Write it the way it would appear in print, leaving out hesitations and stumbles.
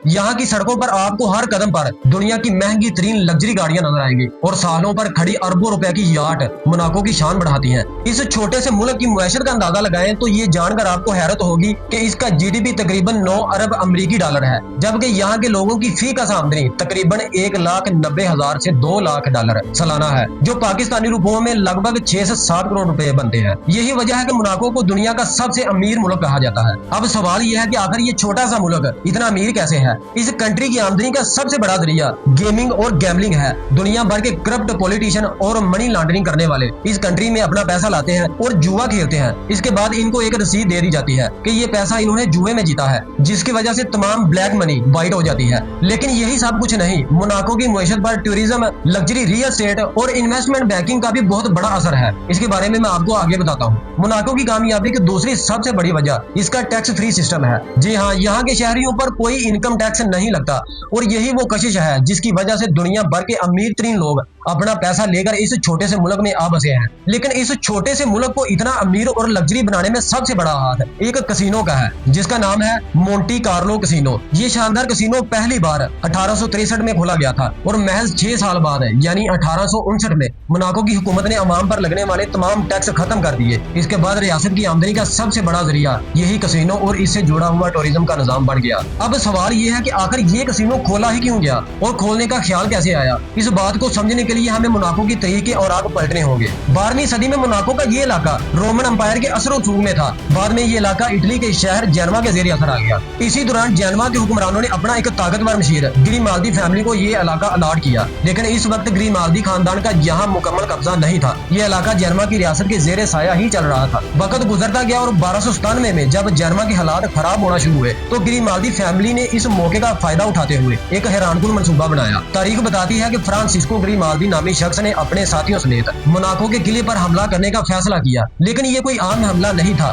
यहाँ की सड़कों पर आपको हर कदम पर दुनिया की महंगी तरीन लग्जरी गाड़ियां नजर आएंगी और सालों पर खड़ी अरबों रुपए की याट मोनाको की शान बढ़ाती है। इस छोटे से मुल्क की मुआशरत का अंदाजा लगाएं तो ये जानकर आपको हैरत होगी कि इसका जीडीपी तकरीबन 9 अरब अमरीकी डॉलर है, जबकि यहाँ के लोगों की फी का आमदनी तकरीबन 1,90,000 से 2 लाख डॉलर सालाना है, जो पाकिस्तानी रुपयों में लगभग 6 से 7 करोड़ रुपए बनते हैं। यही वजह है कि मोनाको को दुनिया का सबसे अमीर मुल्क कहा जाता है। अब सवाल यह है कि आखिर ये छोटा सा मुल्क इतना अमीर कैसे है। इस कंट्री की आमदनी का सबसे बड़ा जरिया गेमिंग और गैम्बलिंग है। दुनिया भर के करप्ट पॉलिटिशियन और मनी लॉन्ड्रिंग करने वाले इस कंट्री में अपना पैसा लाते हैं और जुआ खेलते हैं। इसके बाद इनको एक रसीद दे दी जाती है कि ये पैसा इन्होंने जुए में जीता है, जिसकी वजह से तमाम ब्लैक मनी वाइट हो जाती है। लेकिन यही सब कुछ नहीं, मोनाको की मुआशरत पर टूरिज्म, लग्जरी रियल एस्टेट और इन्वेस्टमेंट बैंकिंग का भी बहुत बड़ा असर है। इसके बारे में मैं आपको आगे बताता हूँ। मोनाको की कामयाबी की दूसरी सबसे बड़ी वजह इसका टैक्स फ्री सिस्टम है। जी हाँ, यहाँ के शहरियों पर कोई इनकम टैक्स नहीं लगता और यही वो कशिश है जिसकी वजह से दुनिया भर के अमीर तरीन लोग अपना पैसा लेकर इस छोटे से मुल्क में आ बसे हैं। लेकिन इस छोटे से मुल्क को इतना अमीर और लग्जरी बनाने में सबसे बड़ा हाथ एक कसिनो का है, जिसका नाम है मोंटी कार्लो कसिनो। ये शानदार कसिनो पहली बार 1863 में खोला गया था और महज 6 साल बाद यानी 1859 में मोनाको की हुकूमत ने अवाम पर लगने वाले तमाम टैक्स खत्म कर दिए। इसके बाद रियासत की आमदनी का सबसे बड़ा जरिया यही कसिनो और इससे जुड़ा हुआ टूरिज्म का निजाम बन गया। अब सवाल ये है कि आखिर ये कसिनो खोला ही क्यों गया और खोलने का ख्याल कैसे आया। इस बात को समझने के लिए हमें मोनाको की तरीके और आग पलटने होंगे। 12वीं सदी में मोनाको का ये इलाका रोमन अंपायर के असर रसूख में था। बाद में ये इलाका इटली के शहर जेनवा के जेर असर आ गया। इसी दौरान जेनवा के हुक्मरानों ने अपना एक ताकतवर मशीर ग्रिमाल्दी फैमिली को ये इलाका अलाट किया। लेकिन इस वक्त ग्रिमाल्दी खानदान का यहाँ मुकम्मल कब्जा नहीं था। ये इलाका जेनवा की रियासत के जेर साया ही चल रहा था। वक्त गुजरता गया और 1297 में जब जेनवा के हालात खराब होना शुरू हुए तो ग्रिमाल्दी फैमिली ने इस मौके का फायदा उठाते हुए एक हैरानकुन मंसूबा बनाया। तारीख बताती है कि फ्रांसिस्को ग्रिमाल्दी नामी शख्स ने अपने साथियों समेत मोनाको के किले पर हमला करने का फैसला किया। लेकिन ये कोई आम हमला नहीं था।